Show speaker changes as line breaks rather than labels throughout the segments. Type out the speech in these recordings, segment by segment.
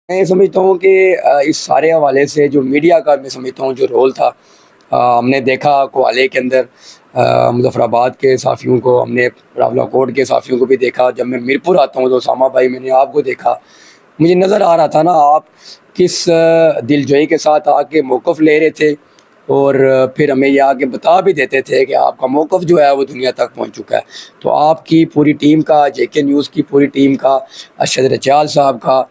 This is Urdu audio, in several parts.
میں سمجھتا ہوں کہ اس سارے حوالے سے جو میڈیا کا میں سمجھتا ہوں جو رول تھا، ہم نے دیکھا کوالے کے اندر مظفر آباد کے صحافیوں کو، ہم نے راولہ کوٹ کے صحافیوں کو بھی دیکھا. جب میں میرپور آتا ہوں تو اسامہ بھائی میں نے آپ کو دیکھا، مجھے نظر آ رہا تھا نا آپ کس دل جوئی کے ساتھ آ کے موقف لے رہے تھے، اور پھر ہمیں یہ آ کے بتا بھی دیتے تھے کہ آپ کا موقف جو ہے وہ دنیا تک پہنچ چکا ہے. تو آپ کی پوری ٹیم کا، جے کے نیوز کی پوری ٹیم کا، ارشد رچال صاحب کا،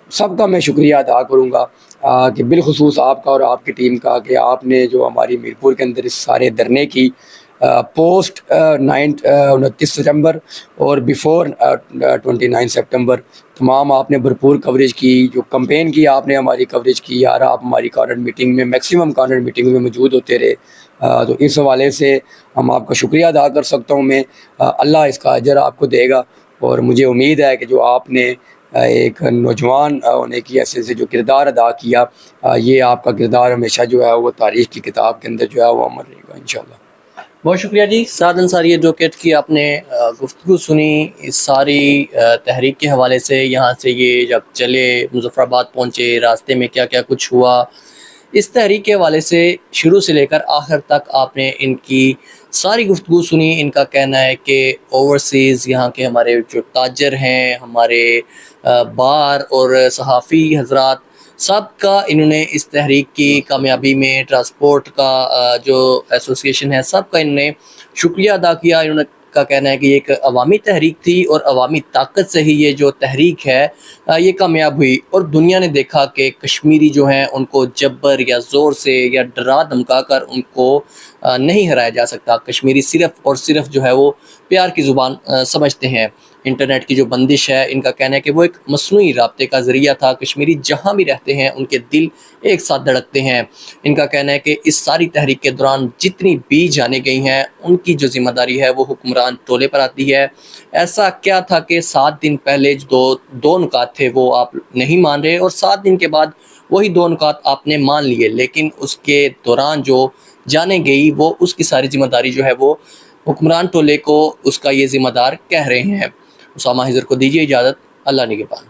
سب کا میں شکریہ ادا کروں گا کہ بالخصوص آپ کا اور آپ کی ٹیم کا، کہ آپ نے جو ہماری میرپور کے اندر اس سارے دھرنے کی پوسٹ 29 ستمبر اور بیفور 29 سپٹمبر تمام آپ نے بھرپور کوریج کی. جو کمپین کی آپ نے ہماری کوریج کی یار، آپ ہماری کارنر میٹنگ میں، میکسیمم کارنر میٹنگ میں موجود ہوتے رہے. تو اس حوالے سے ہم آپ کا شکریہ ادا کر سکتا ہوں میں. اللہ اس کا اجر آپ کو دے گا، اور مجھے امید ہے کہ جو آپ نے ایک نوجوان ہونے کی حیثیت سے جو کردار ادا کیا، یہ آپ کا کردار ہمیشہ جو ہے وہ تاریخ کی کتاب کے اندر جو ہے وہ امر رہے گا انشاءاللہ.
بہت شکریہ جی. سعد انصاری ایڈوکیٹ کی آپ نے گفتگو سنی اس ساری تحریک کے حوالے سے. یہاں سے یہ جب چلے مظفر آباد پہنچے، راستے میں کیا کیا کچھ ہوا، اس تحریک کے حوالے سے شروع سے لے کر آخر تک آپ نے ان کی ساری گفتگو سنی. ان کا کہنا ہے کہ اوورسیز یہاں کے ہمارے جو تاجر ہیں، ہمارے بار اور صحافی حضرات، سب کا انہوں نے اس تحریک کی کامیابی میں، ٹرانسپورٹ کا جو ایسوسیشن ہے، سب کا انہوں نے شکریہ ادا کیا. انہوں نے کا کہنا ہے کہ یہ ایک عوامی تحریک تھی، اور عوامی طاقت سے ہی یہ جو تحریک ہے یہ کامیاب ہوئی. اور دنیا نے دیکھا کہ کشمیری جو ہیں ان کو جبر یا زور سے یا ڈرا دھمکا کر ان کو نہیں ہرایا جا سکتا. کشمیری صرف اور صرف جو ہے وہ پیار کی زبان سمجھتے ہیں. انٹرنیٹ کی جو بندش ہے، ان کا کہنا ہے کہ وہ ایک مصنوعی رابطے کا ذریعہ تھا. کشمیری جہاں بھی رہتے ہیں ان کے دل ایک ساتھ دھڑکتے ہیں. ان کا کہنا ہے کہ اس ساری تحریک کے دوران جتنی بھی جانیں گئی ہیں ان کی جو ذمہ داری ہے وہ حکمران ٹولے پر آتی ہے. ایسا کیا تھا کہ 7 دن پہلے جو دو نکات تھے وہ آپ نہیں مان رہے، اور 7 دن کے بعد وہی 2 نکات آپ نے مان لیے، لیکن اس کے دوران جو جانے گئی وہ اس کی ساری ذمہ داری جو ہے وہ حکمران ٹولے کو اس کا یہ ذمہ دار کہہ رہے ہیں. اسامہ حضر کو دیجیے اجازت. اللہ نگہبان.